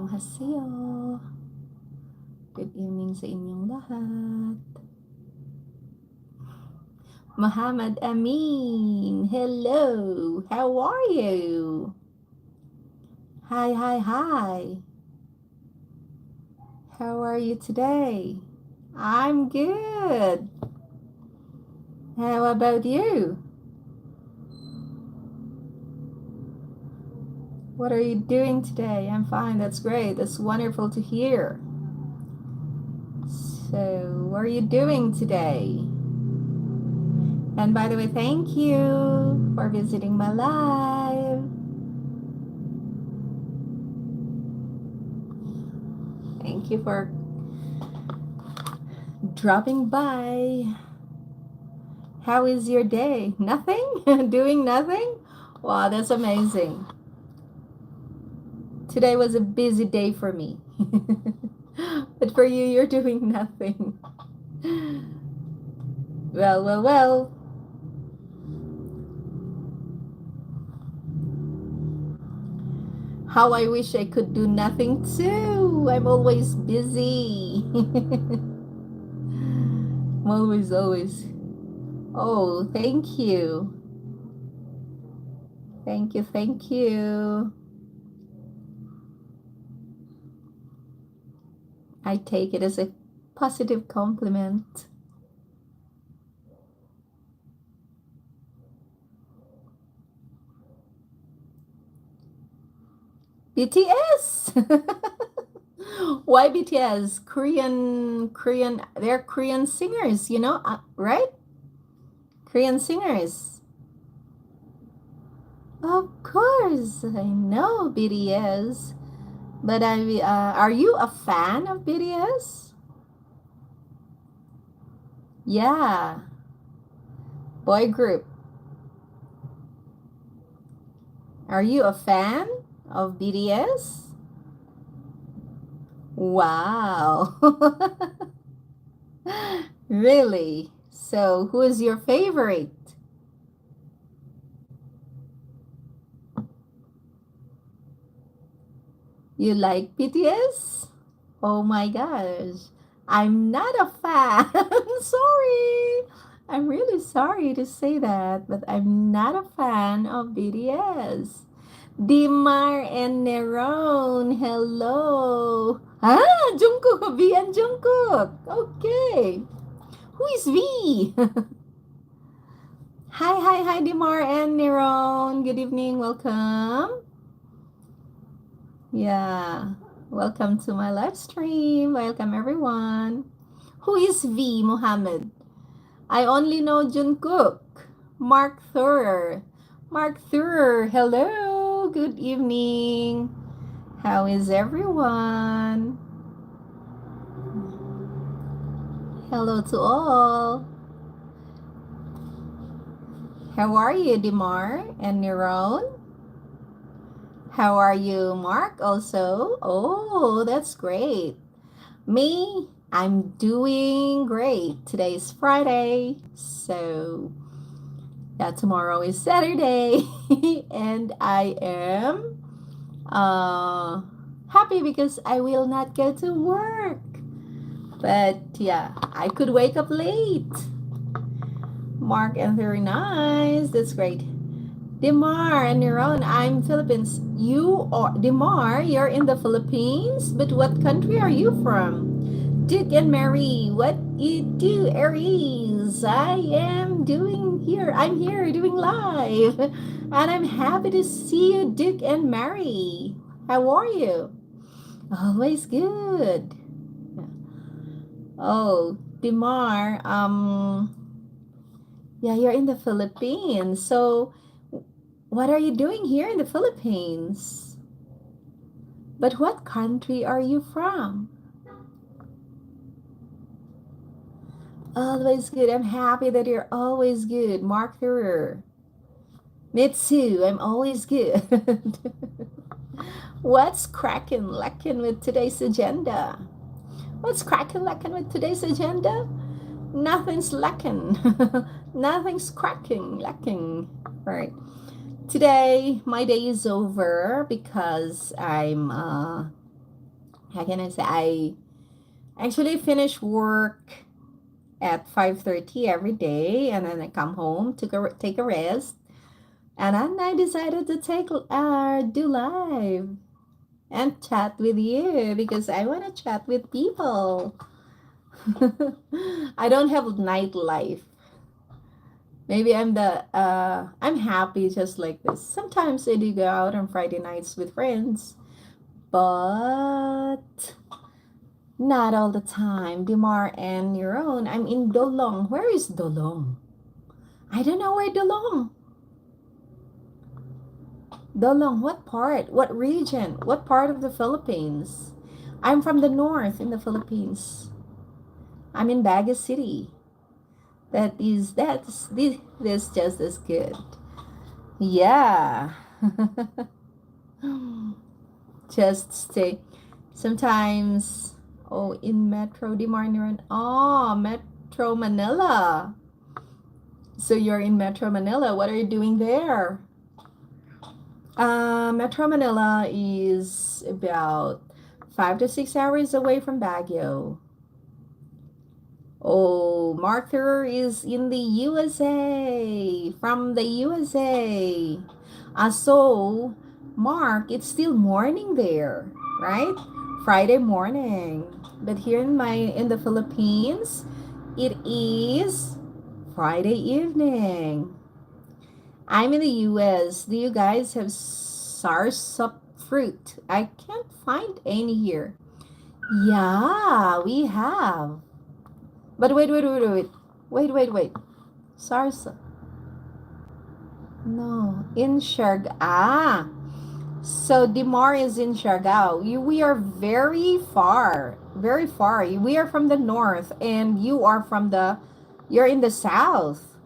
Annyeonghaseyo. Good evening sa inyong lahat. Muhammad Amin, hello. How are you? Hi, hi, hi. How are you today? I'm good. How about you? What are you doing today? I'm fine. That's great. That's wonderful to hear. So, what are you doing today? And by the way, thank you for visiting my live. Thank you for dropping by. How is your day? Nothing? Doing nothing? Wow, that's amazing. Today was a busy day for me. But for you, you're doing nothing. Well, well, well. How I wish I could do nothing too. I'm always busy. I'm always. Oh, thank you. Thank you, thank you. I take it as a positive compliment. BTS. Why BTS? Korean. They're Korean singers, right? Korean singers. Of course, I know BTS. But are you a fan of BTS? Yeah, boy group. Are you a fan of BTS? Wow. Really? So, who is your favorite? You like BTS? Oh my gosh. I'm not a fan. Sorry. I'm really sorry to say that, but I'm not a fan of BTS. Dimar and Neron, hello. Ah, Jungkook, V and Jungkook. Okay. Who is V? Hi, hi, hi, Dimar and Neron. Good evening. Welcome. Yeah. Welcome to my live stream. Welcome, everyone. Who is V, Muhammad? I only know Jungkook. Mark Thurer. Mark Thurer, hello. Good evening. How is everyone? Hello to all. How are you, Dimar and Niron? How are you, Mark, also? Oh, that's great. Me, I'm doing great. Today is Friday, so yeah, tomorrow is Saturday, and I am happy because I will not go to work. But yeah, I could wake up late. Mark and very nice. That's great. Demar and Niron, I'm Philippines. You are Demar, you're in the Philippines, but what country are you from? Duke and Mary, what you do, Aries? I am doing here. I'm here doing live. And I'm happy to see you, Duke and Mary. How are you? Always good. Oh, Demar, yeah, you're in the Philippines. So, what are you doing here in the Philippines? But what country are you from? Always good. I'm happy that you're always good. Mark Thurer. Mitsu, I'm always good. What's cracking lacking with today's agenda? What's cracking lacking with today's agenda? Nothing's lacking. Nothing's cracking lacking. Right. Today, my day is over because I'm how can I say, I actually finish work at 5:30 every day, and then I come home to take a rest, and then I decided to do live and chat with you because I want to chat with people. I don't have nightlife. Maybe I'm happy just like this. Sometimes I do go out on Friday nights with friends, but not all the time. Dimar and your own. I'm in Dolong. Where is Dolong? I don't know where Dolong. Dolong, what part? What region? What part of the Philippines? I'm from the north in the Philippines. I'm in Baguio City. This just as good. Yeah. Just stay. Sometimes, oh, in Metro de Manila. Oh, Metro Manila. So you're in Metro Manila. What are you doing there? Metro Manila is about 5 to 6 hours away from Baguio. Oh, Martha is in the USA. From the USA. So, Mark, it's still morning there, right? Friday morning. But here in the Philippines, it is Friday evening. I'm in the US. Do you guys have sarsup fruit? I can't find any here. Yeah, we have. But wait. Wait. Sarsa. No, in Siargao. So Dimar is in Siargao. We are very far. Very far. We are from the north and you're in the south.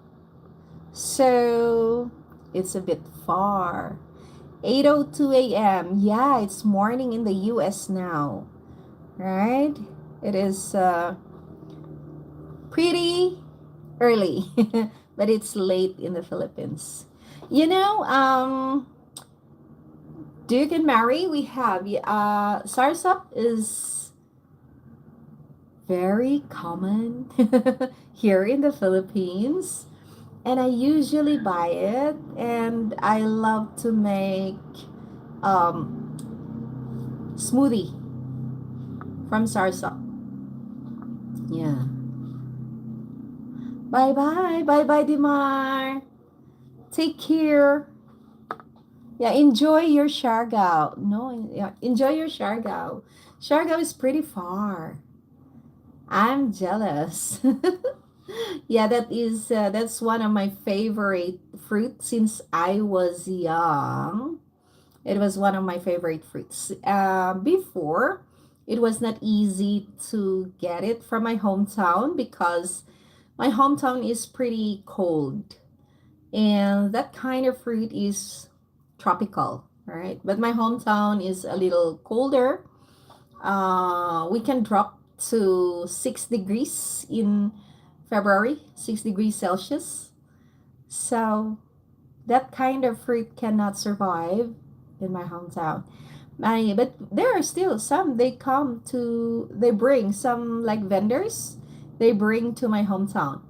So it's a bit far. 8:02 a.m. Yeah, it's morning in the US now. Right? It is pretty early, but it's late in the Philippines. You know, Duke and Mary, we have Sarsap is very common here in the Philippines, and I usually buy it, and I love to make um, smoothie from Sarsap. Yeah. Bye bye, Dimar. Take care. Yeah, enjoy your Siargao. No, yeah, enjoy your Siargao. Siargao is pretty far. I'm jealous. Yeah, that's one of my favorite fruits since I was young. It was one of my favorite fruits. Before, it was not easy to get it from my hometown because my hometown is pretty cold, and that kind of fruit is tropical, right? But my hometown is a little colder. We can drop to 6 degrees in February, 6 degrees Celsius. So that kind of fruit cannot survive in my hometown. But there are still some. They bring some like vendors. They bring to my hometown.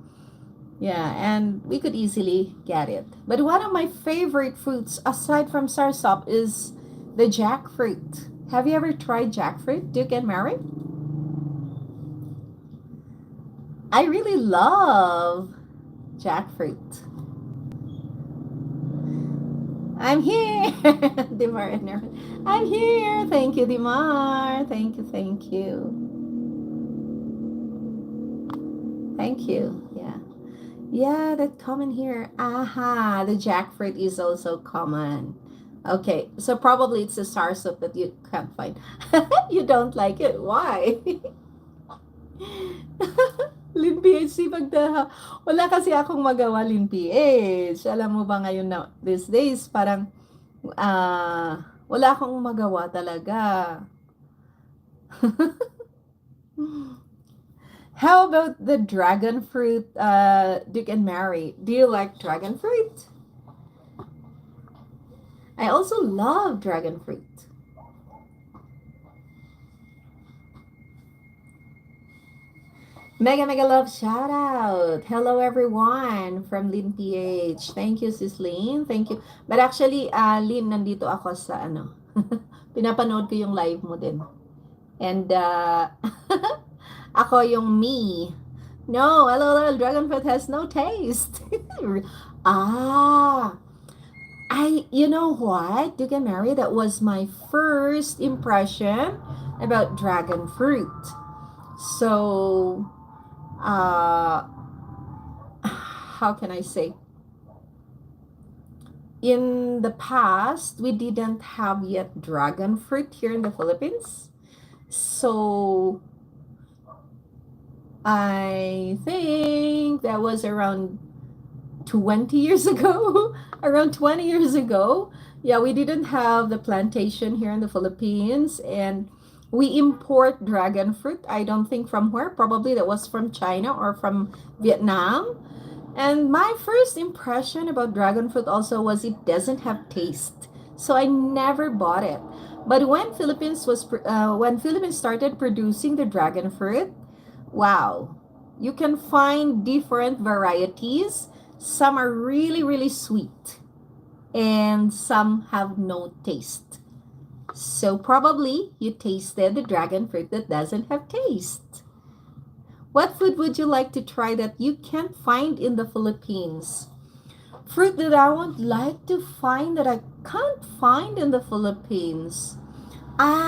Yeah, and we could easily get it. But one of my favorite fruits, aside from sarsop, is the jackfruit. Have you ever tried jackfruit, Duke and Mary? I really love jackfruit. I'm here, Dimar and Nervin. I'm here. Thank you, Dimar. Thank you. Thank you. Yeah. Yeah, that common here. Aha, the jackfruit is also common. Okay, so probably it's a sarsop that you can't find. You don't like it. Why? Lin PH, wala kasi akong magawa, Lin PH. Alam mo ba ngayon na these days, parang wala akong magawa talaga. How about the dragon fruit, Duke and Mary? Do you like dragon fruit? I also love dragon fruit. Mega mega love shout out. Hello everyone from Lynn PH. Thank you sis Lynn. Thank you. But actually, Lynn, nandito ako sa ano. Pinapanood ko yung live mo din. And ako yung me. No, LOL, dragon fruit has no taste. ah, you know what? To get married, that was my first impression about dragon fruit. So, how can I say? In the past, we didn't have yet dragon fruit here in the Philippines. So, I think that was around 20 years ago. Around 20 years ago. Yeah, we didn't have the plantation here in the Philippines, and we import dragon fruit. I don't think from where. Probably that was from China or from Vietnam. And my first impression about dragon fruit also was it doesn't have taste. So I never bought it. But when Philippines started producing the dragon fruit, wow. You can find different varieties. Some are really really sweet and some have no taste. So probably you tasted the dragon fruit that doesn't have taste. What food would you like to try that you can't find in the Philippines? Fruit that I would like to find that I can't find in the Philippines. What?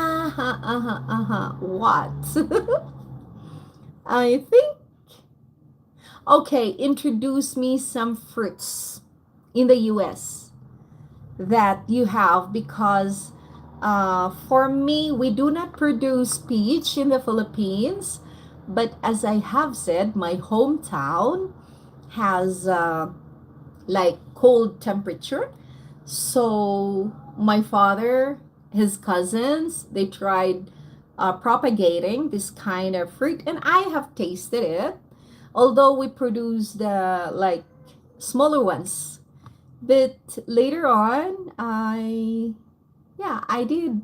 I think, okay, introduce me some fruits in the US that you have because for me, we do not produce peach in the Philippines. But as I have said, my hometown has like cold temperature. So my father, his cousins, they tried propagating this kind of fruit, and I have tasted it. Although we produce the like smaller ones, but later on, I did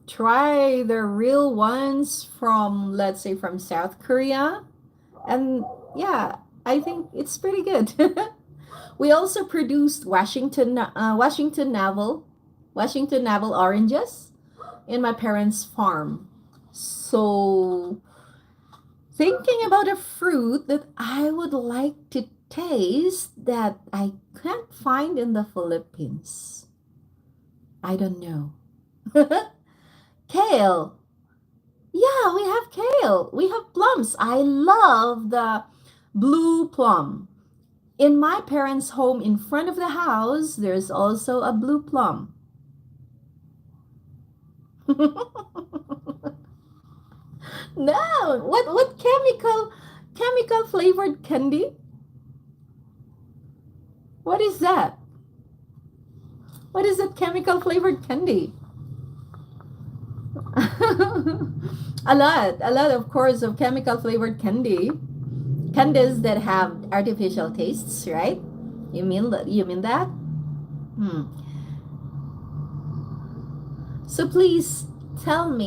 try the real ones from, let's say, from South Korea, and yeah, I think it's pretty good. We also produced Washington Navel oranges in my parents' farm. So, thinking about a fruit that I would like to taste that I can't find in the Philippines. I don't know. Kale. Yeah, we have kale. We have plums. I love the blue plum. In my parents' home in front of the house, there's also a blue plum. No, what chemical flavored candy? What is that? What is that chemical flavored candy? A lot of course of chemical flavored candies that have artificial tastes, right? You mean that? Hmm. So please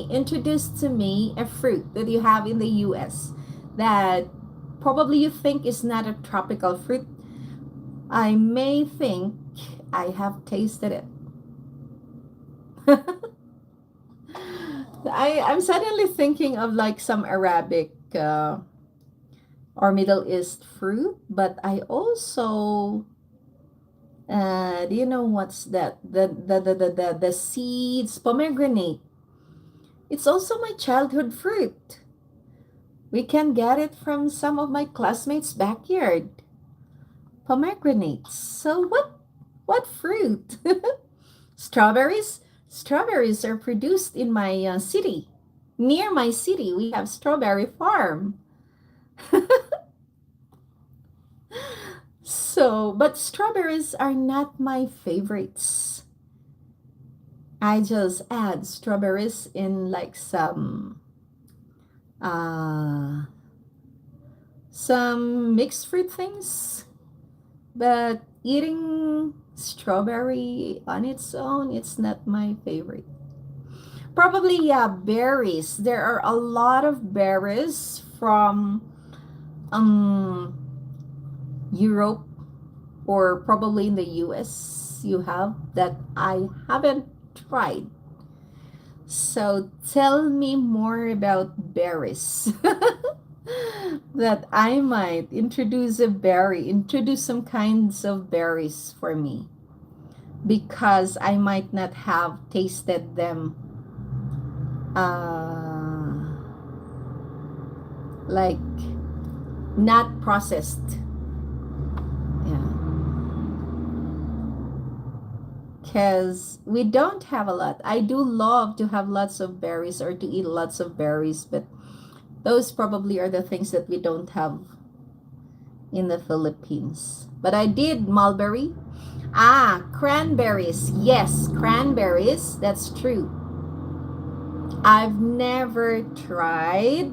introduce to me a fruit that you have in the US that probably you think is not a tropical fruit. I may think I have tasted it. I'm suddenly thinking of like some Arabic or Middle East fruit, but I also do you know what's that? The seeds, pomegranate. It's also my childhood fruit. We can get it from some of my classmates' backyard. Pomegranates. So what fruit? Strawberries? Strawberries are produced in my city. Near my city, we have strawberry farm. So, but strawberries are not my favorites. I just add strawberries in like uh some mixed fruit things, but eating strawberry on its own, it's not my favorite. Probably, yeah, berries. There are a lot of berries from um Europe or probably in the US you have that I haven't tried. So tell me more about berries. That I might introduce some kinds of berries for me because I might not have tasted them like not processed. Yeah. Because we don't have a lot. I do love to have lots of berries or to eat lots of berries, but those probably are the things that we don't have in the Philippines. But I did mulberry. Ah, cranberries. Yes, cranberries. That's true. I've never tried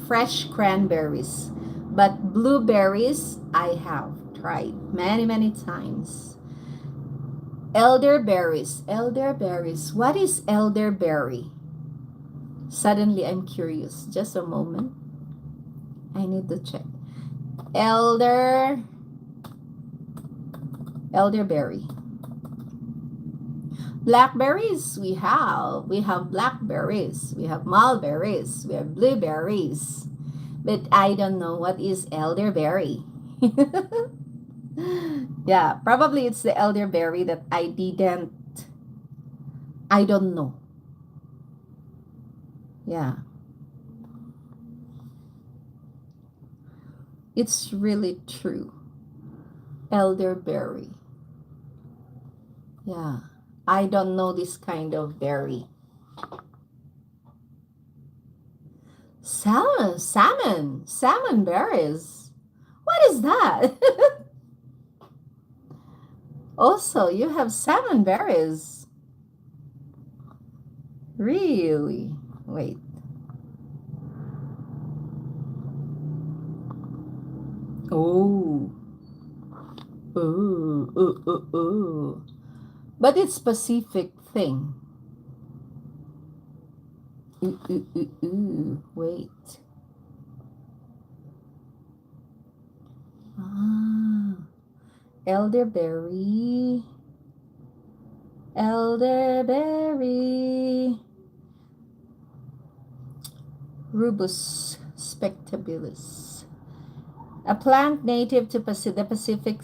fresh cranberries, but blueberries I have tried many, many times. Elderberries. Elderberries. What is elderberry? Suddenly I'm curious. Just a moment. I need to check. Elderberry. Blackberries we have. We have blackberries. We have mulberries. We have blueberries. But I don't know what is elderberry. Yeah, probably it's the elderberry that I don't know. Yeah. It's really true. Elderberry. Yeah. I don't know this kind of berry. Salmon berries. What is that? Also, you have salmon berries. Really? Wait. Oh. Ooh. But it's specific thing. Wait. Ah. Elderberry. Elderberry. Rubus spectabilis. A plant native to the Pacific,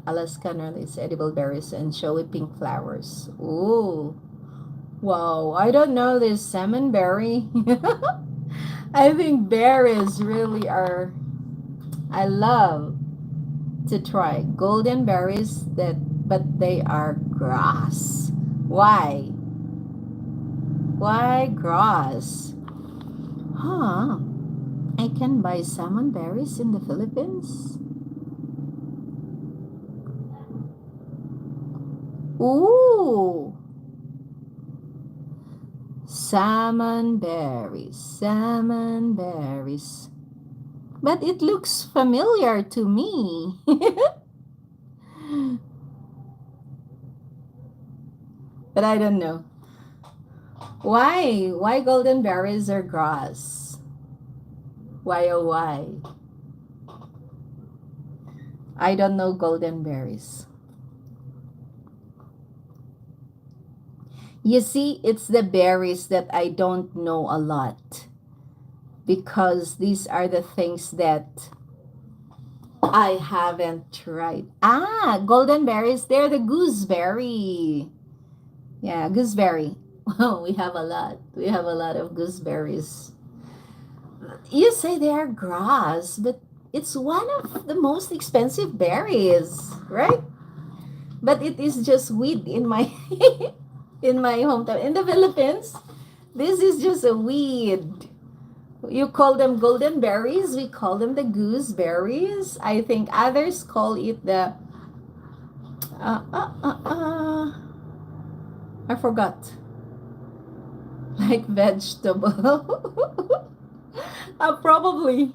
Alaska, Northeast, edible berries and showy pink flowers. Ooh. Wow, I don't know this salmon berry. I think berries really are, I love to try golden berries but they are grass. Why? Why grass? Huh? I can buy salmon berries in the Philippines. Ooh. Salmon berries. But it looks familiar to me. But I don't know. Why? Why golden berries are grass? Why oh why? I don't know golden berries. You see, it's the berries that I don't know a lot. Because these are the things that I haven't tried. Ah, golden berries. They're the gooseberry. Yeah, gooseberry. Oh, we have a lot. We have a lot of gooseberries. You say they are grass, but it's one of the most expensive berries, right? But it is just weed in my in my hometown. In the Philippines, this is just a weed. You call them golden berries. We call them the gooseberries. I think others call it the uh, uh, uh, uh, I forgot. Like vegetable. Probably.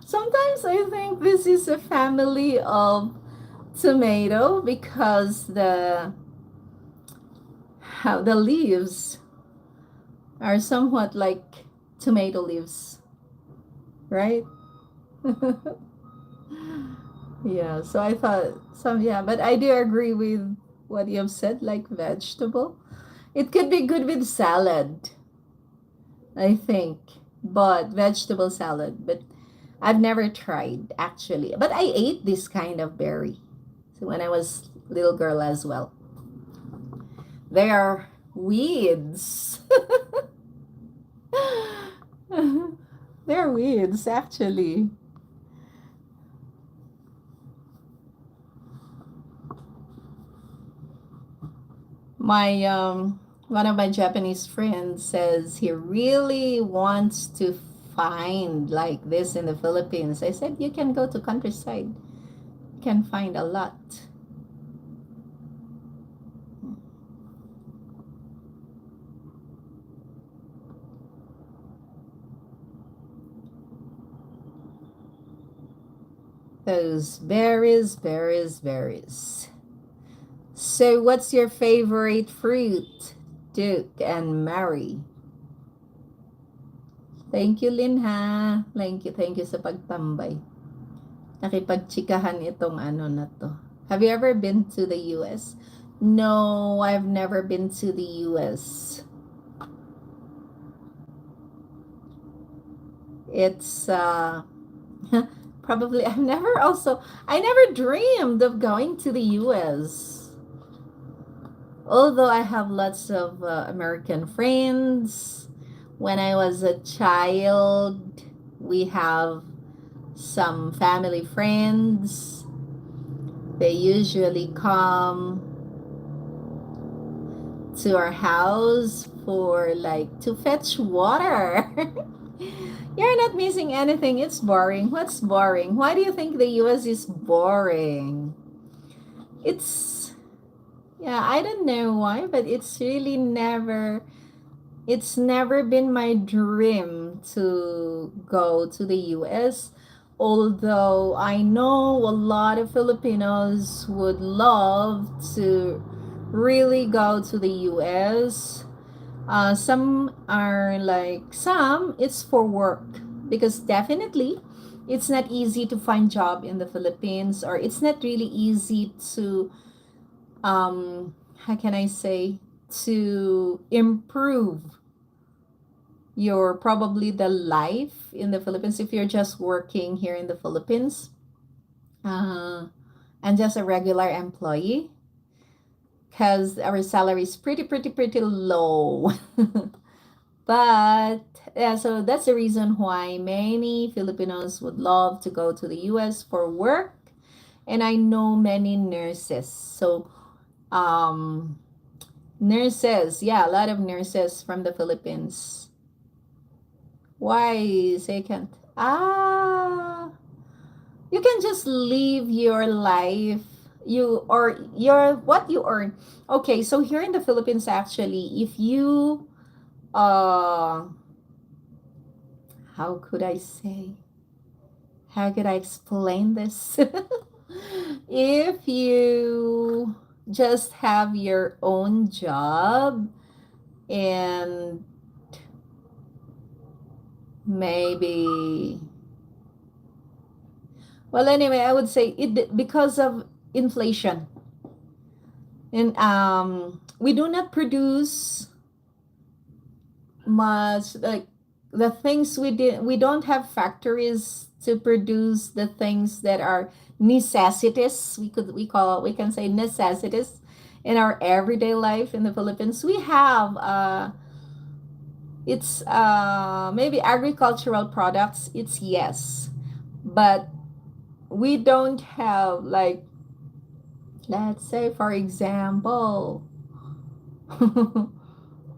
Sometimes I think this is a family of tomato because the leaves are somewhat like tomato leaves, right? Yeah, so I thought some, yeah, but I do agree with what you have said, like vegetable. It could be good with salad, I think, but vegetable salad. But I've never tried actually. But I ate this kind of berry so when I was little girl as well. They are weeds. They're weeds actually. My one of my Japanese friends says he really wants to find like this in the Philippines. I said you can go to countryside. You can find a lot. Those berries, berries, berries. So what's your favorite fruit? Duke and Mary. Thank you, Linha. Thank you sa pagtambay. Nakipagchikahan itong ano na to. Have you ever been to the US? No, I've never been to the US. It's probably I never dreamed of going to the US. Although I have lots of American friends. When I was a child, we have some family friends. They usually come to our house for like to fetch water. You're not missing anything. It's boring. What's boring? Why do you think the US is boring? It's, yeah, I don't know why, but it's never been my dream to go to the US. Although I know a lot of Filipinos would love to really go to the US. Some it's for work because definitely it's not easy to find job in the Philippines, or it's not really easy to how can I say, to improve your probably the life in the Philippines if you're just working here in the Philippines uh, and just a regular employee, because our salary is pretty low. But yeah, so that's the reason why many Filipinos would love to go to the US for work. And I know many nurses. So, um, nurses, yeah, a lot of nurses from the Philippines. Why second? You can just live your life. You or your what you earn. Okay, so here in the Philippines, actually, if you uh how could I say? How could I explain this? If you just have your own job and maybe, well, anyway, I would say it because of inflation, and we do not produce much, like the things we don't have factories to produce the things that are necessities. We can say necessities in our everyday life in the Philippines. We have it's maybe agricultural products, it's yes, but we don't have like, let's say for example,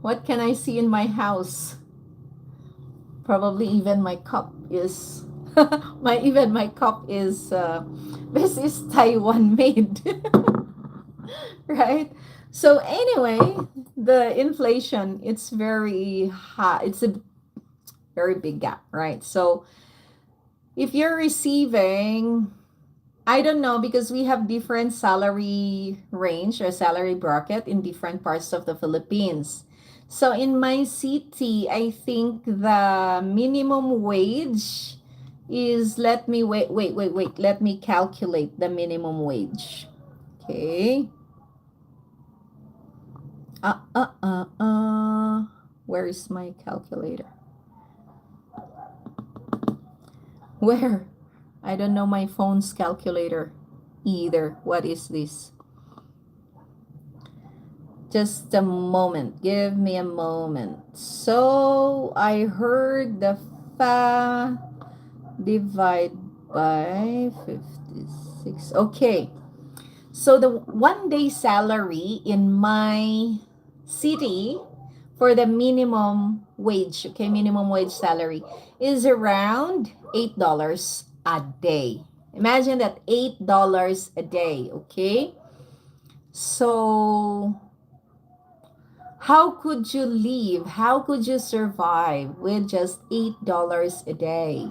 what can I see in my house? Probably even my cup is my cup is this is Taiwan made. Right? So anyway, the inflation, it's very high. It's a very big gap, right? So if you're receiving, I don't know, because we have different salary range or salary bracket in different parts of the Philippines. So in my city, I think the minimum wage is, let me wait. Let me calculate the minimum wage. Okay. Uh, uh, uh, uh. Where is my calculator? Where? I don't know my phone's calculator either. What is this? Just a moment. Give me a moment. So I heard the fa divide by 56. Okay. So the 1 day salary in my city for the minimum wage, okay, minimum wage salary is around $8 a day. Imagine that, $8 a day, okay? So how could you live? How could you survive with just $8 a day?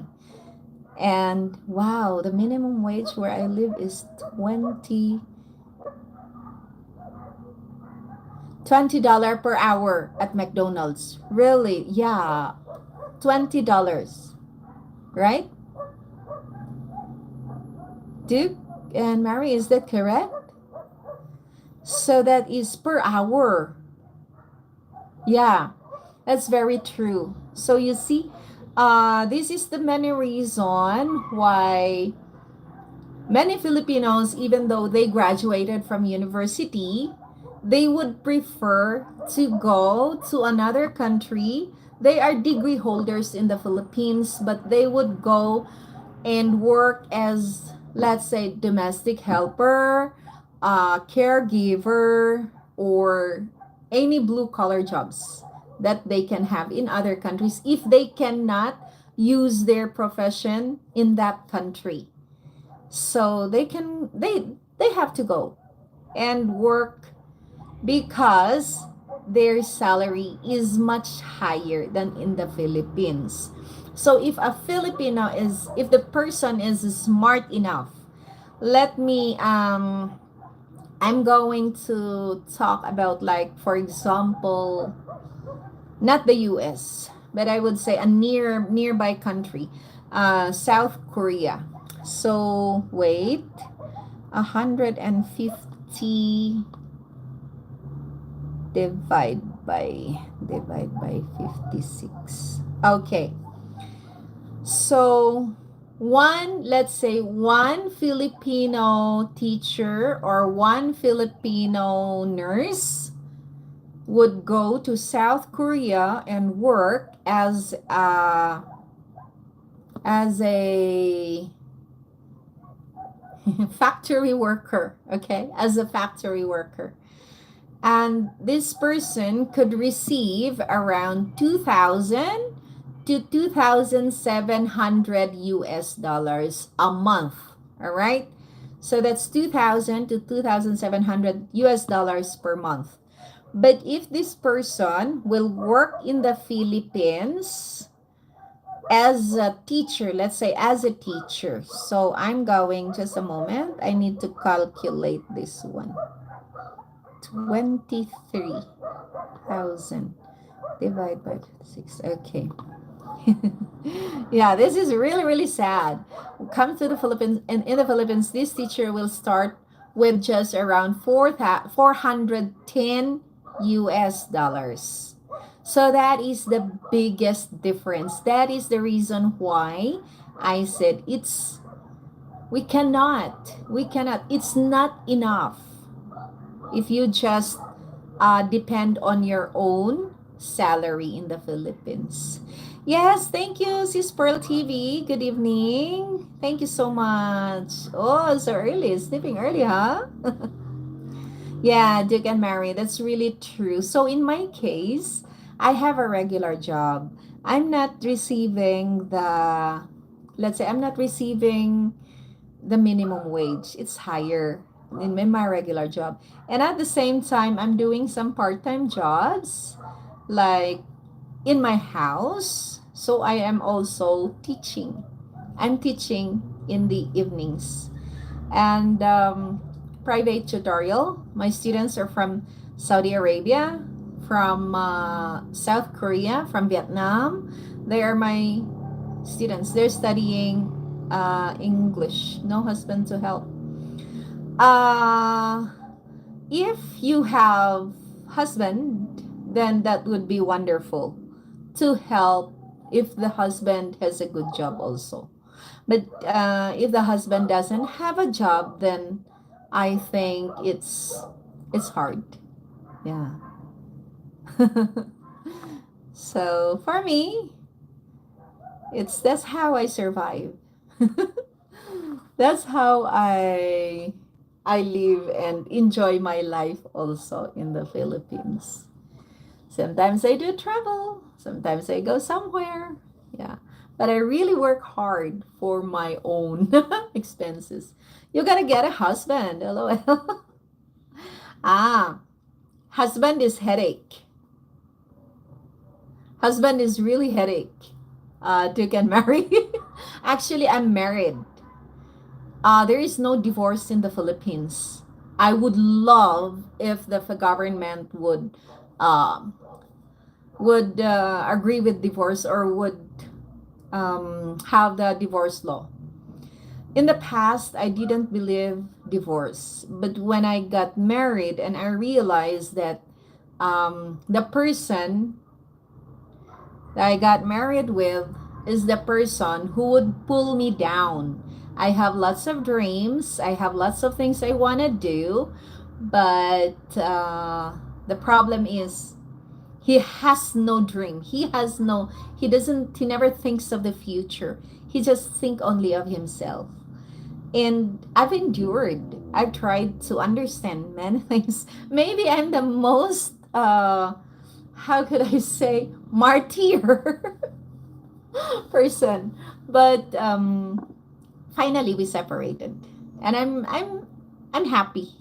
And wow, the minimum wage where I live is $20 per hour at McDonald's. Really? Yeah. $20. Right? Duke and Mary, is that correct? So that is per hour. Yeah, that's very true. So you see, this is the many reason why many Filipinos, even though they graduated from university, they would prefer to go to another country. They are degree holders in the Philippines, but they would go and work as, let's say, domestic helper, caregiver, or any blue collar jobs that they can have in other countries if they cannot use their profession in that country. So they have to go and work because their salary is much higher than in the Philippines. So if the person is smart enough, let me I'm going to talk about, like, for example, not the US, but I would say a nearby country, South Korea. So wait, 150 divide by 56. Okay. So let's say one Filipino teacher or one Filipino nurse would go to South Korea and work as a factory worker, okay? As a factory worker. And this person could receive around 2,000 to 2,700 US dollars a month. All right? So that's 2,000 to 2,700 US dollars per month. But if this person will work in the Philippines as a teacher, let's say as a teacher. So I'm going, just a moment, I need to calculate this one. 23,000 divided by 6. Okay. Yeah, this is really sad. Come to the Philippines, and in the Philippines, this teacher will start with just around 410 US dollars. So that is the biggest difference. That is the reason why I said we cannot, it's not enough if you just depend on your own salary in the Philippines. Yes, thank you, Sis Pearl TV. Good evening. Thank you so much. Oh, so early. Sleeping early, huh? Yeah, Duke and Mary, that's really true. So in my case, I have a regular job. I'm not receiving let's say, I'm not receiving the minimum wage. It's higher in my regular job. And at the same time, I'm doing some part-time jobs, like in my house. So I am also teaching. I'm teaching in the evenings. And private tutorial. My students are from Saudi Arabia, from South Korea, from Vietnam. They are my students. They're studying English. No husband to help. Uh, if you have husband, then that would be wonderful to help if the husband has a good job also. But if the husband doesn't have a job, then I think it's hard. Yeah. So for me, it's that's how I survive. That's how I live and enjoy my life also in the Philippines. Sometimes I do travel, sometimes I go somewhere. Yeah. But I really work hard for my own expenses. You gotta get a husband, lol. Ah, husband is headache. Husband is really headache to get married. Actually, I'm married. There is no divorce in the Philippines. I would love if the government um, would agree with divorce or would have the divorce law. In the past, I didn't believe divorce, but when I got married and I realized that the person that I got married with is the person who would pull me down. I have lots of dreams. I have lots of things I want to do, but the problem is he has no dream. He doesn't, he never thinks of the future. He just think only of himself. And I've endured. I've tried to understand many things. Maybe I'm the most, how could I say, martyr person. But finally, we separated, and I'm happy.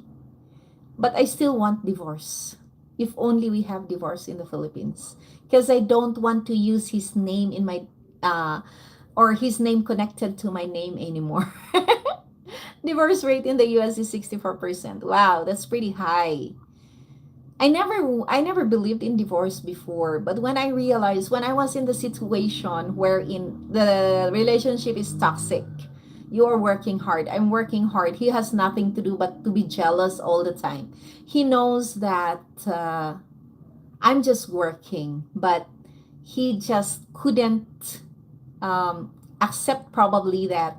But I still want divorce. If only we have divorce in the Philippines, because I don't want to use his name in my or his name connected to my name anymore. Divorce rate in the US is 64%. Wow, that's pretty high. I never believed in divorce before, but when I realized, when I was in the situation wherein the relationship is toxic, you're working hard, I'm working hard, he has nothing to do but to be jealous all the time. He knows that I'm just working, but he just couldn't accept probably that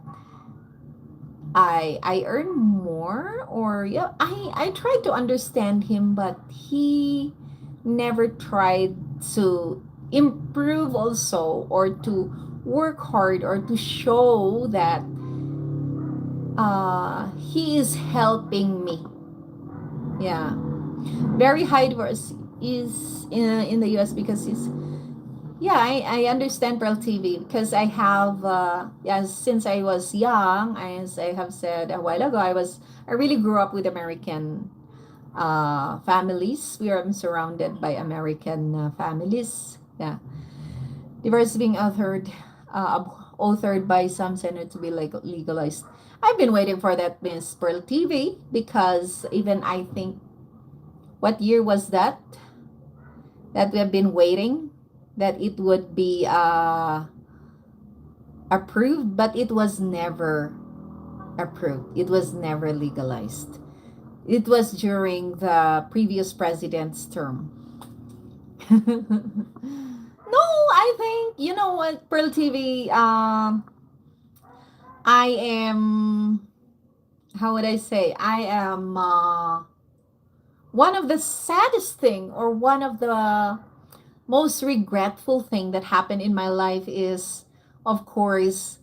I earn more, or yeah, I tried to understand him, but he never tried to improve also, or to work hard, or to show that he is helping me. Yeah. Very high divorce is in the US because it's, yeah, I understand Pearl TV because I have yeah, since I was young, as I have said a while ago, I really grew up with American families. We are surrounded by American families. Yeah, divorce being authored by some senator to be legalized. I've been waiting for that, Miss Pearl TV, because even I think, what year was that that we have been waiting that it would be approved, but it was never approved. It was never legalized. It was during the previous president's term. No, I think, you know what, Pearl TV, I am, how would I say, I am one of the saddest thing, or one of the most regretful thing that happened in my life is, of course,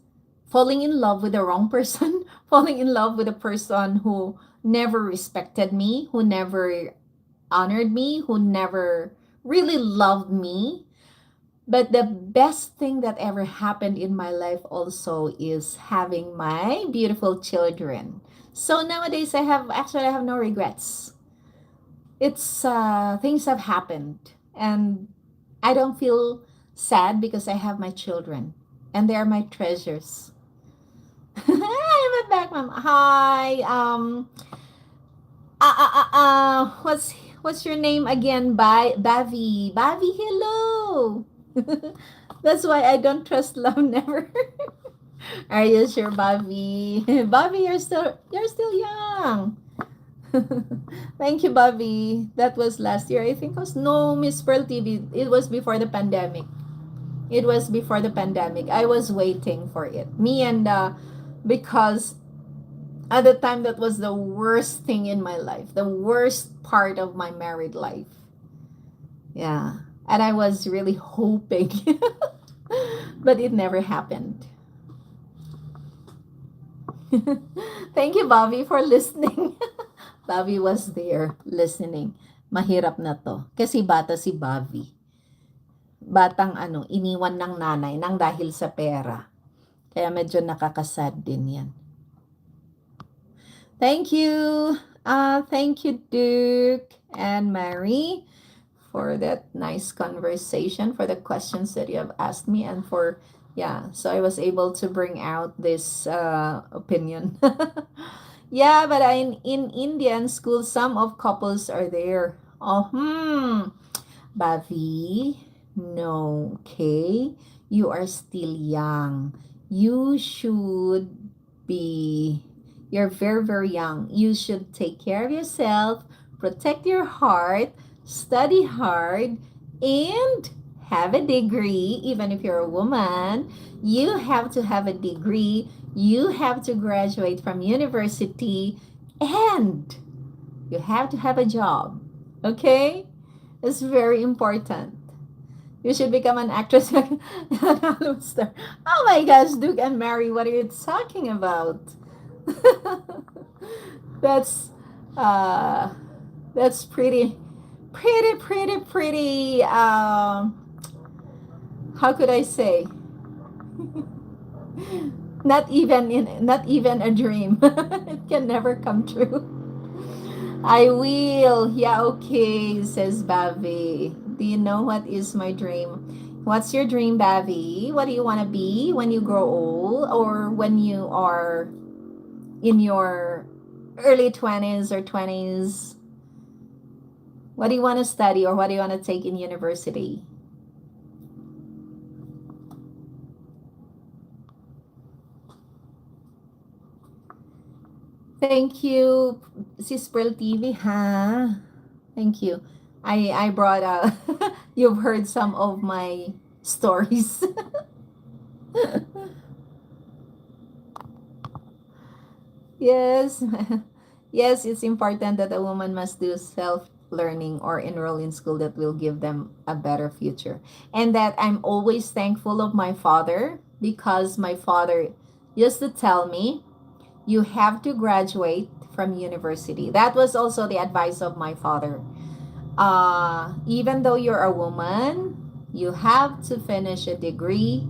falling in love with the wrong person, falling in love with a person who never respected me, who never honored me, who never really loved me. But the best thing that ever happened in my life also is having my beautiful children. So nowadays I have no regrets. It's things have happened, and I don't feel sad because I have my children, and they are my treasures. I'm back, mom. Hi. What's What's your name again? Bavi. Bavi, hello. That's why I don't trust love never. Are you sure, Bavi? Bavi, you're still young. Thank you, Bobby. That was last year. I think it was no Miss Pearl TV. It was before the pandemic. It was before the pandemic. I was waiting for it. Me and because at the time that was the worst thing in my life, the worst part of my married life. Yeah. And I was really hoping, but it never happened. Thank you, Bobby, for listening. Bobby was there listening. Mahirap na to. Kasi bata si Bobby. Batang ano, iniwan ng nanay nang dahil sa pera. Kaya medyo nakakasad din yan. Thank you. Thank you, Duke and Mary, for that nice conversation, for the questions that you have asked me, and for, yeah, so I was able to bring out this opinion. Yeah, but in Indian school, some of couples are there. Oh, Bavi, no, okay? You are still young. You should be, you're very, very young. You should take care of yourself, protect your heart, study hard, and have a degree. Even if you're a woman, you have to have a degree. You have to graduate from university, and you have to have a job. Okay? It's very important. You should become an actress. An Hollywood star. Oh my gosh, Duke and Mary, what are you talking about? that's uh that's pretty how could I say? Not even a dream. It can never come true. I will. Yeah, okay, says Bavi. Do you know what is my dream? What's your dream, Bavi? What do you want to be when you grow old, or when you are in your early 20s or 20s? What do you want to study, or what do you want to take in university? Thank you, Sis Pearl TV, ha? Thank you. I brought you've heard some of my stories. Yes. Yes, it's important that a woman must do self learning or enroll in school that will give them a better future. And that I'm always thankful of my father, because my father used to tell me, you have to graduate from university. That was also the advice of my father. Even though you're a woman, you have to finish a degree,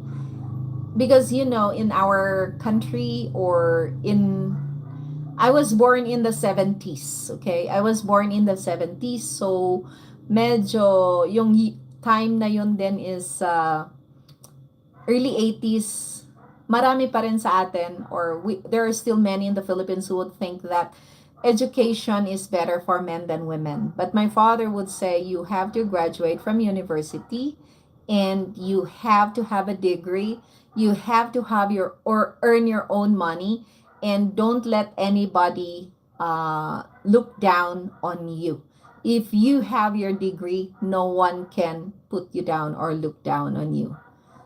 because in our country, or in I was born in the 70s, okay? I was born in the 70s, so medyo yung time na yun din is early 80s. Marami pa rin sa atin, or there are still many in the Philippines who would think that education is better for men than women. But my father would say you have to graduate from university, and you have to have a degree. You have to have your, or earn your own money, and don't let anybody look down on you. If you have your degree, no one can put you down or look down on you.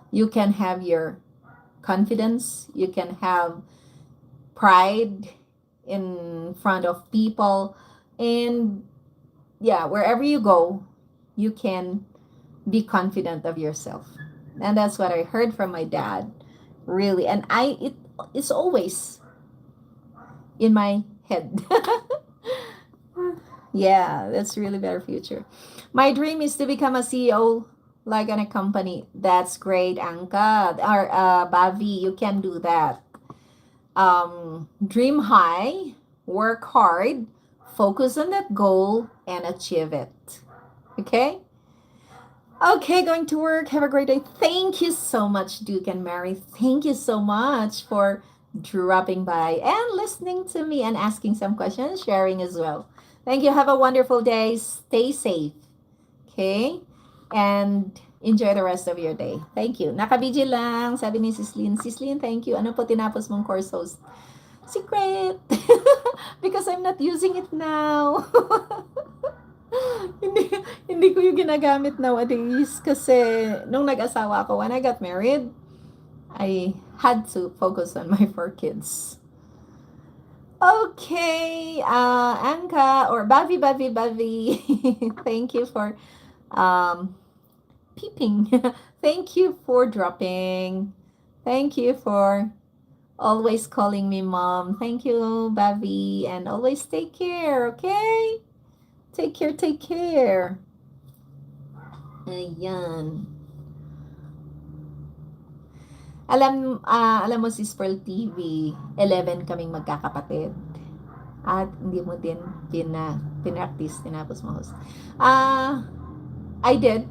You can have your confidence, you can have pride in front of people, and yeah, wherever you go, you can be confident of yourself. And that's what I heard from my dad, really. And it's always in my head. Yeah, that's really better future. My dream is to become a CEO, like in a company. That's great, Anka. Or Bavi, you can do that. Dream high, work hard, focus on that goal, and achieve it. Okay? Okay, going to work. Have a great day. Thank you so much, Duke and Mary. Thank you so much for dropping by and listening to me and asking some questions, sharing as well. Thank you. Have a wonderful day. Stay safe. Okay? And enjoy the rest of your day. Thank you. Nakabidyo lang, sabi ni Sislin. Sislin, thank you. Ano po tinapos mong course host? Secret! Because I'm not using it now. hindi, hindi ko yung ginagamit nowadays kasi nung nag-asawa ako, when I got married, I had to focus on my 4 kids. Okay, Anka or Bavi, thank you for um, peeping. Thank you for dropping. Thank you for always calling me mom. Thank you, Bavi, and always take care, okay? Take care, take care. Ayan. Alam mo si Pearl TV, 11 kaming magkakapatid. At hindi mo din pinractice, tinapos mo host. I did,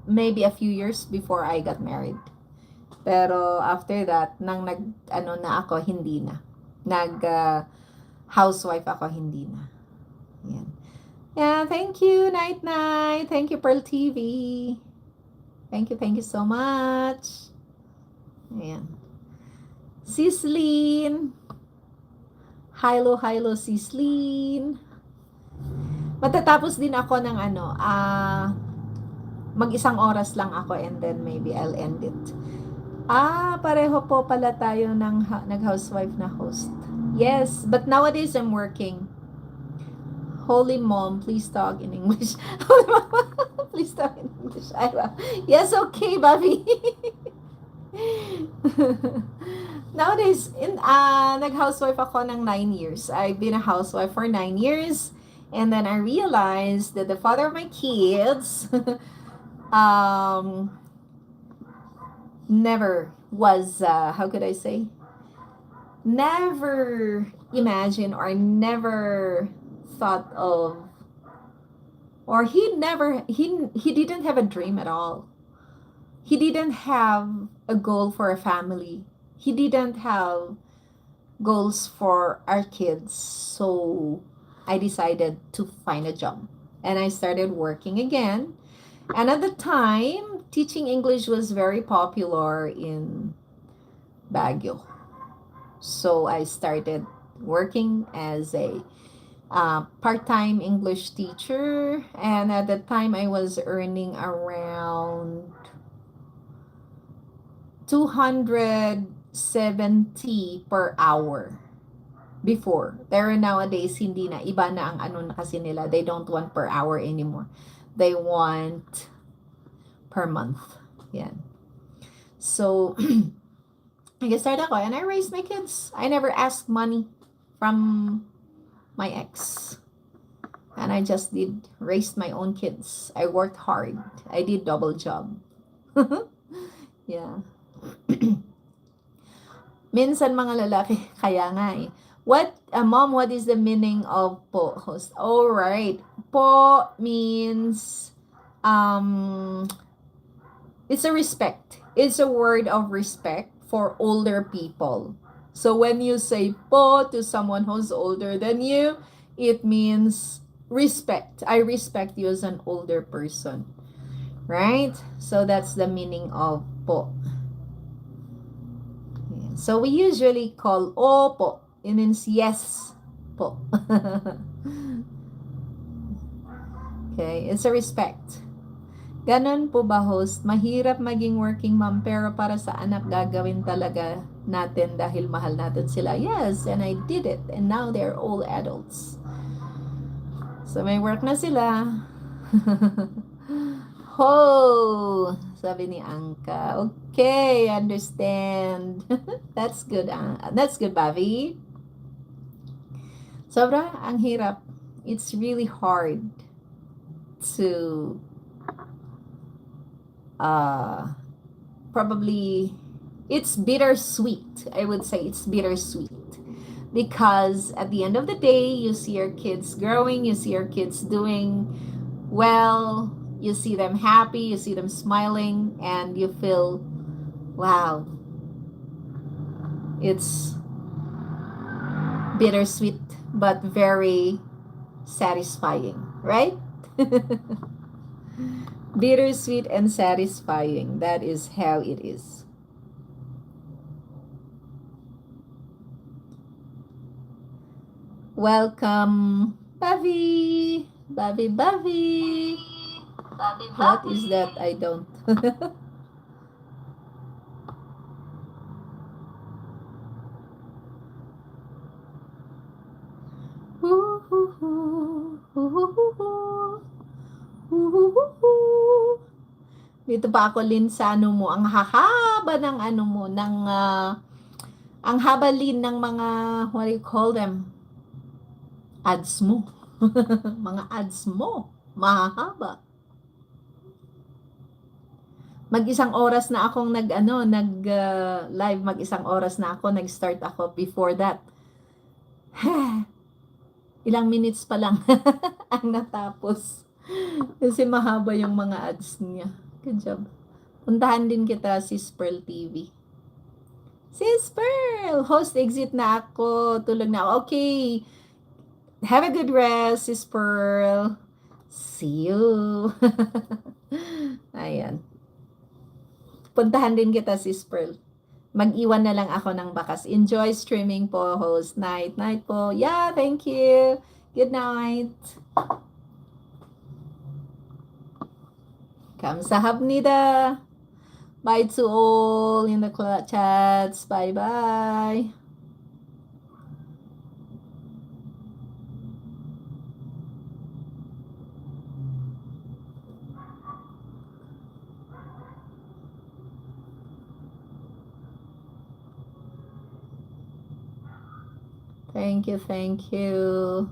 maybe a few years before I got married. Pero after that, nang na ako, hindi na. Housewife ako, hindi na. Yan. Yeah, thank you, Night Night. Thank you, Pearl TV. Thank you so much. Ayan. Sislin. Hello, Sislin. Matatapos din ako ng mag-isang oras lang ako and then maybe I'll end it. Pareho po pala tayo ng nag-housewife na host. Yes, but nowadays I'm working. Holy mom, please talk in English. Please talk in English. Yes, okay, Bobby. Nowadays, nag-housewife ako ng 9 years. I've been a housewife for 9 years. And then I realized that the father of my kids never was, how could I say? Never imagined or never thought of, or he didn't have a dream at all. He didn't have a goal for a family. He didn't have goals for our kids. So I decided to find a job. And I started working again. And at the time, teaching English was very popular in Baguio. So I started working as a part-time English teacher. And at the time, I was earning around 270 per hour before. Pero nowadays, hindi na. Iba na ang na kasi nila. They don't want per hour anymore. They want per month. Yan. So, nag-start ako and I raised my kids. I never asked money from my ex. And I just raised my own kids. I worked hard. I did double job. Yeah. Minsan mga lalaki, kaya nga eh. Mom, what is the meaning of po, host? All right. Po means, it's a respect. It's a word of respect for older people. So when you say po to someone who's older than you, it means respect. I respect you as an older person. Right? So that's the meaning of po. So we usually call opo. It means yes po. Okay, it's a respect. Ganon po ba, host? Mahirap maging working mom pero para sa anak gagawin talaga natin dahil mahal natin sila. Yes, and I did it. And now they're all adults. So may work na sila. Ho! Sabi ni Angka. Okay, understand. That's good. That's good, Bavi. Sobra, ang hirap. It's really hard to probably, it's bittersweet. I would say it's bittersweet. Because at the end of the day, you see your kids growing, you see your kids doing well, you see them happy, you see them smiling, and you feel, wow, it's bittersweet, but very satisfying, right? Bittersweet and satisfying. That is how it is. Welcome, Bavi. Bavi, Bavi. What is that? I don't. Dito pa ako, Lin, sa ano mo. Ang hahaba ng ano mo, ng, ang haba, Lin, ng mga, what do you call them? Ads mo. Mga ads mo. Mahahaba. Mag-isang oras na akong live, mag-isang oras na ako, nag-start ako before that. Ilang minutes pa lang ang natapos. Kasi mahaba yung mga ads niya. Good job. Puntahan din kita, Sis Pearl TV. Sis Pearl! Host exit na ako. Tulog na ako. Okay. Have a good rest, Sis Pearl. See you. Ayan. Puntahan din kita, Sis Pearl. Mag-iwan na lang ako ng bakas. Enjoy streaming po, host. Night, night po. Yeah, thank you. Good night. 감사합니다. Bye to all in the chats. Bye-bye. Thank you, thank you.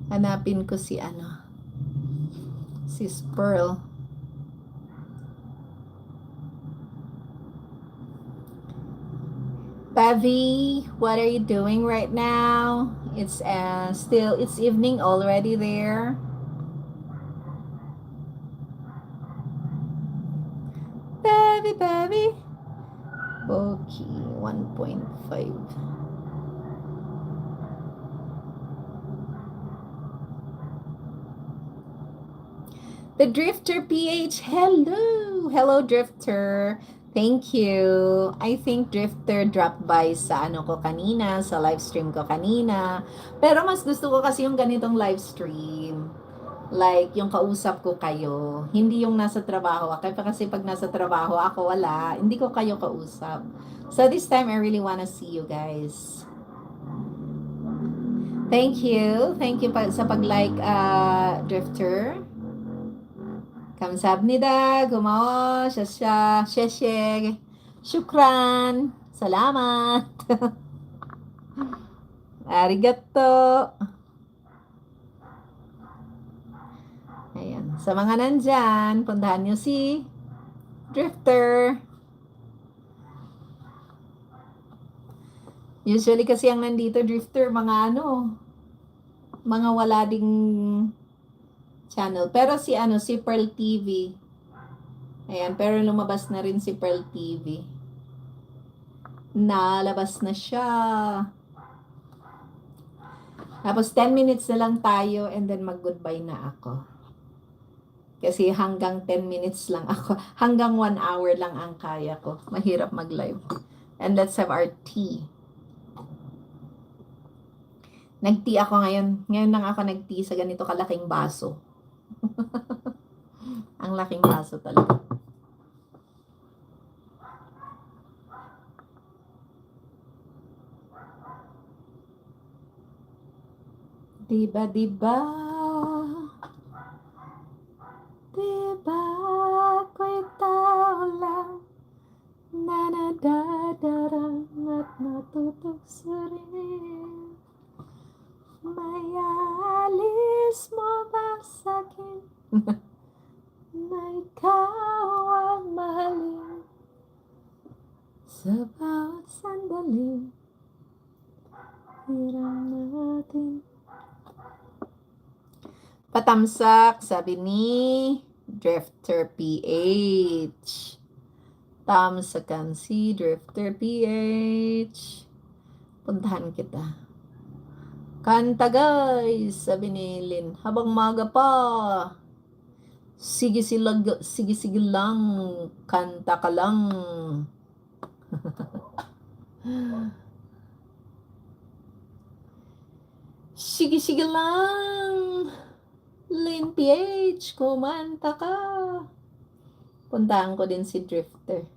Hanapin ko si si Pearl. Bavi, what are you doing right now? It's it's evening already there. Bavi. Okay, 1.5. The Drifter PH, hello Drifter. Thank you. I think Drifter dropped by sa ko kanina, sa live stream ko kanina. Pero mas gusto ko kasi yung ganitong live stream. Like, yung kausap ko kayo. Hindi yung nasa trabaho. Kasi pag nasa trabaho ako, wala. Hindi ko kayo kausap. So this time, I really wanna see you guys. Thank you. Thank you sa pag-like, Drifter. 감사합니다. 고마워. 샤샤. Shukran. Salamat. Arigato. Ayan. Sa mga nandyan, puntahan nyo si Drifter. Usually kasi ang nandito, Drifter, mga mga wala ding channel. Pero si Pearl TV. Ayan, pero lumabas na rin si Pearl TV. Nalabas na siya. Tapos 10 minutes na lang tayo and then mag-goodbye na ako. Kasi hanggang 10 minutes lang ako. Hanggang 1 hour lang ang kaya ko. Mahirap mag-live. And let's have our tea. Nag-tea ako ngayon. Ngayon lang ako nag-tea sa ganito kalaking baso. Ang laking baso talaga. Diba? Diba ako'y tao lang na nadadarang at natutugsurin? May alis mo ba sa'kin na ikaw ang mahalin sa bawat sandali? Hirang natin. Patamsak, sabi ni Drifter PH. Tamsakan si Drifter PH. Puntahan kita. Kanta guys, sabi ni Lynn. Habang maga pa. Sige sige lang. Kanta ka lang. Sige sige lang. Lynn PH, kumanta ka. Puntahan ko din si Drifter.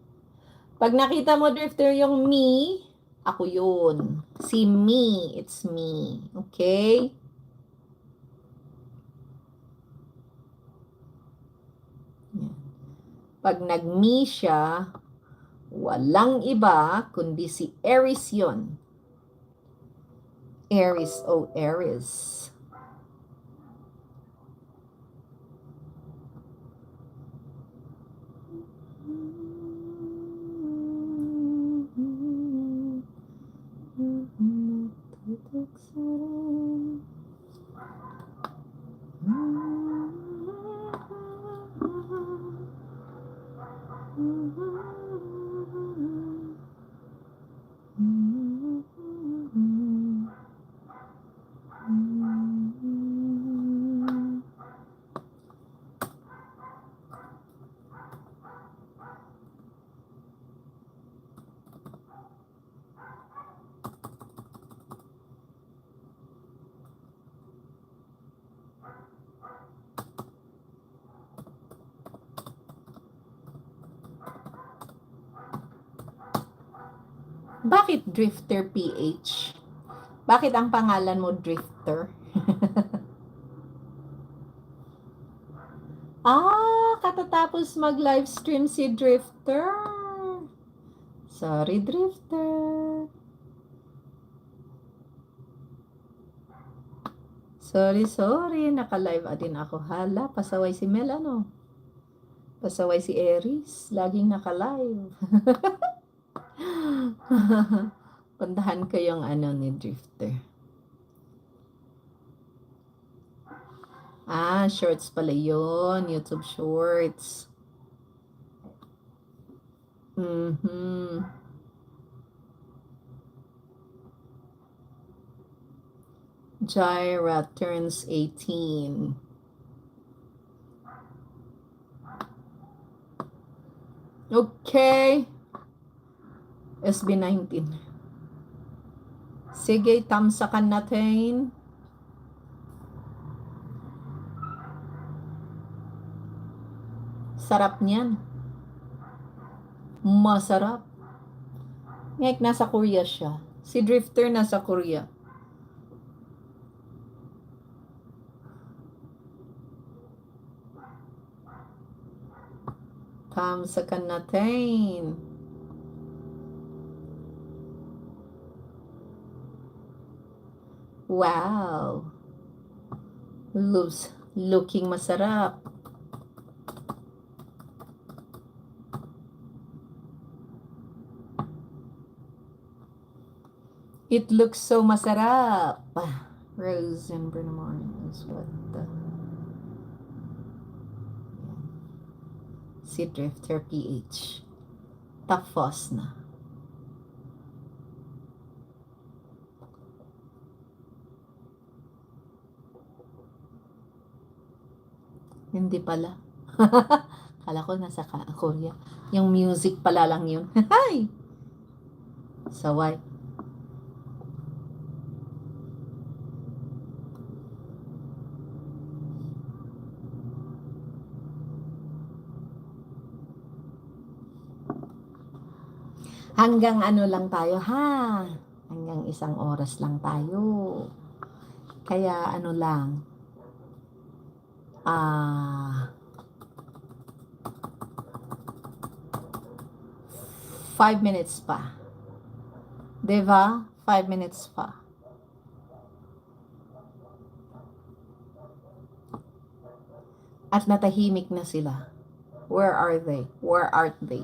Pag nakita mo, Drifter, yung me, ako yun. Si me, it's me. Okay? Yan. Pag nag-me siya, walang iba, kundi si Erees yun. Erees, oh Erees. Bakit Drifter PH? Bakit ang pangalan mo Drifter? Katatapos mag-livestream si Drifter. Sorry, Drifter. Sorry. Naka-live din ako. Hala, pasaway si Mel, ano? Pasaway si Erees. Laging naka-live. Puntahan ko yung ano ni Drifter. Shorts pala yun. YouTube Shorts. Jaira turns 18. Okay. SB19. Sige, tamsakan natin. Sarap niyan. Masarap. Ngayon, nasa Korea siya. Si Drifter nasa Korea. Tamsakan natin. Wow. Looking masarap. It looks so masarap. Rose and Bruno Mars. What the... Si Drifter PH. Tapos na. Hindi pala. Kala ko nasa Korea. Yung music pala lang yun. Hay! Saway. Hanggang ano lang tayo, ha? Hanggang 1 oras lang tayo. Kaya ano lang. 5 minutes pa. Diba? 5 minutes pa. At natahimik na sila. Where are they? Where are they?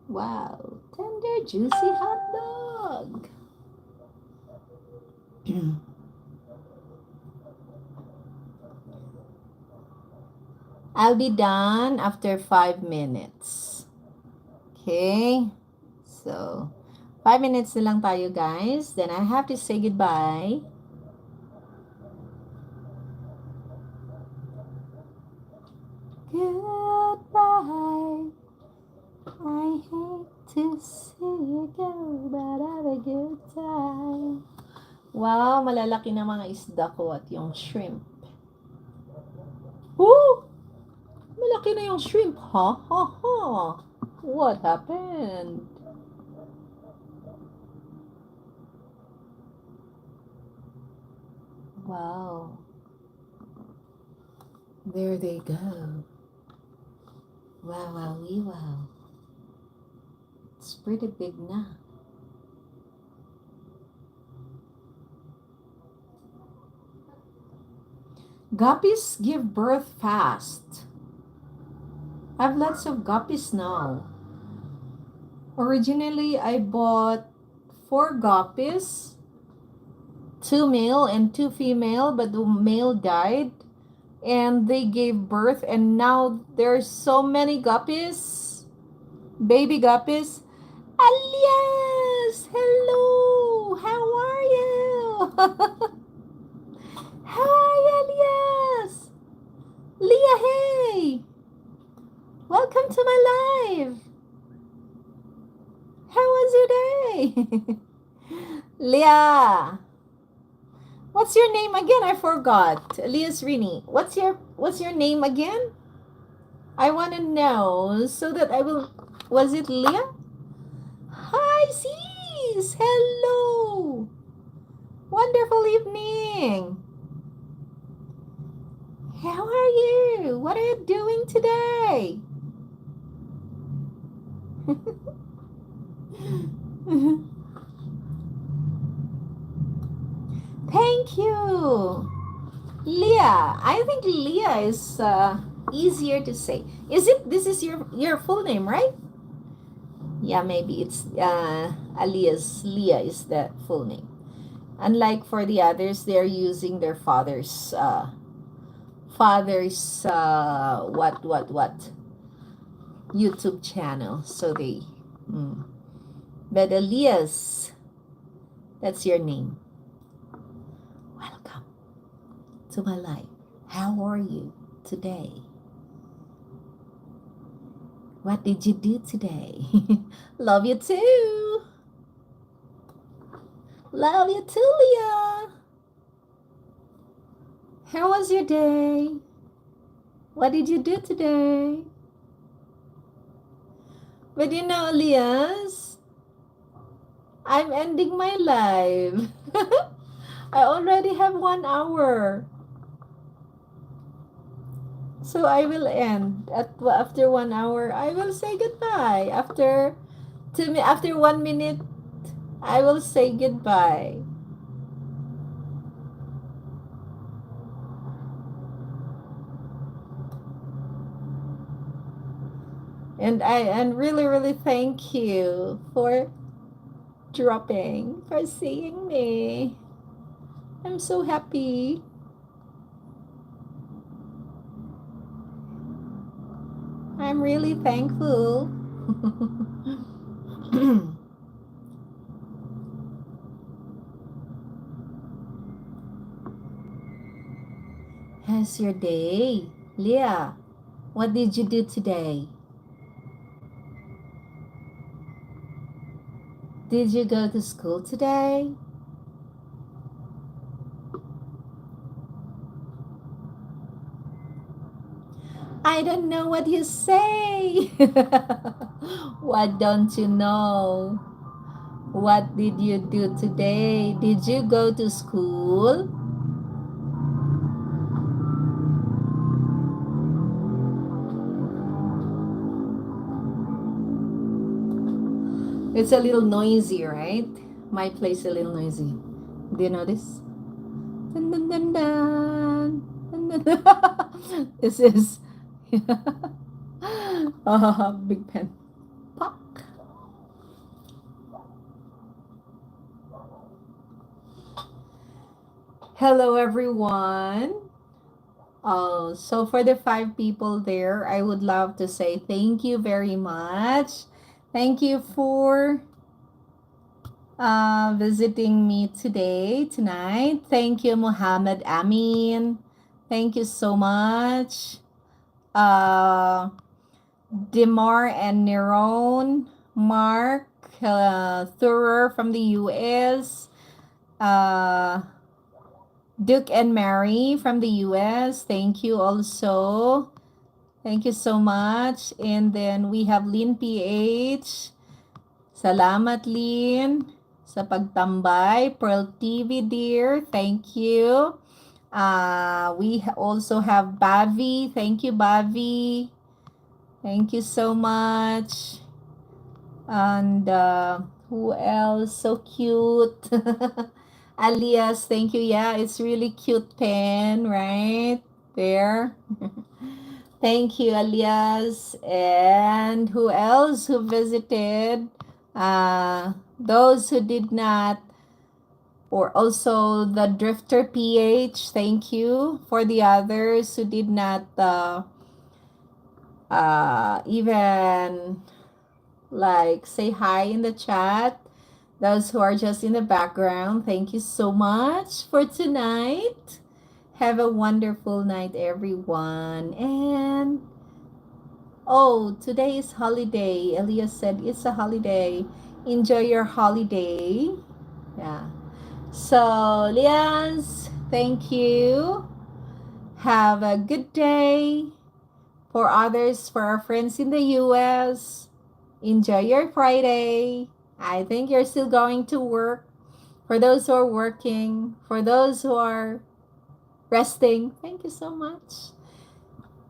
Wow, tender, juicy hot dog. I'll be done after 5 minutes. Okay? So, 5 minutes na lang tayo, guys. Then I have to say goodbye. Goodbye. I hate to see you go, but have a good time. Wow, malalaki na mga isda ko at yung shrimp. Woo! Malaki na yung shrimp. Ha, ha, ha. What happened? Wow. There they go. Wow, wow, wow. It's pretty big na. Guppies give birth fast. I have lots of guppies now. Originally, I bought 4 guppies, 2 male and 2 female, but the male died and they gave birth, and now there's so many guppies, baby guppies. Alias, hello, how are you? How are you, Alias? Leah, hey, welcome to my live. How was your day? Leah, what's your name again? I forgot. Elias Rini. What's your name again? I want to know so that I will. Was it Leah? Hi, sis. Hello. Wonderful evening. How are you? What are you doing today? Thank you. Leah. I think Leah is easier to say. This is your full name, right? Yeah, maybe it's alias Leah is the full name. Unlike for the others, they're using their father's what YouTube channel. So they, but Elias, that's your name. Welcome to my life. How are you today? What did you do today? Love you too. Love you too, Leah. How was your day? What did you do today? But you know, Elias, I'm ending my live. I already have 1 hour. So I will end after 1 hour. I will say goodbye. After 1 minute, I will say goodbye. And really thank you for dropping, for seeing me. I'm so happy. I'm really thankful. How's your day? Leah, what did you do today? Did you go to school today? I don't know what you say. What don't you know? What did you do today? Did you go to school? It's a little noisy, right? My place a little noisy. Do you notice? Dun, dun, dun, dun. Dun, dun, dun. This is Big Pen. Puck. Hello, everyone. Oh, so for the 5 people there, I would love to say thank you very much. Thank you for visiting me today, tonight. Thank you, Muhammad Amin. Thank you so much. Uh, Demar and Neron, Mark, Thurer from the US, uh, Duke and Mary from the US. Thank you also. Thank you so much. And then we have Lynn PH. Salamat, Lynn, sa pagtambay. Pearl TV, dear. Thank you. We also have Bavi. Thank you, Bavi. Thank you so much. And who else? So cute. Alias, thank you. Yeah, it's really cute pen, right? There. Thank you, Alias. And who else who visited? Those who did not, or also the Drifter PH, thank you. For the others who did not even like say hi in the chat, those who are just in the background, thank you so much for tonight. Have a wonderful night, everyone. And oh, today is holiday. Elias said it's a holiday. Enjoy your holiday. Yeah. So, Lias, thank you. Have a good day. For others, for our friends in the US, enjoy your Friday. I think you're still going to work. For those who are working, for those who are resting, thank you so much.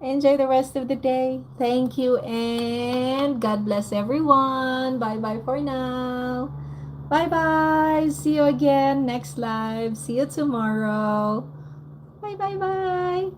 Enjoy the rest of the day. Thank you and God bless everyone. Bye bye for now. Bye bye. See you again next live. See you tomorrow. Bye bye bye.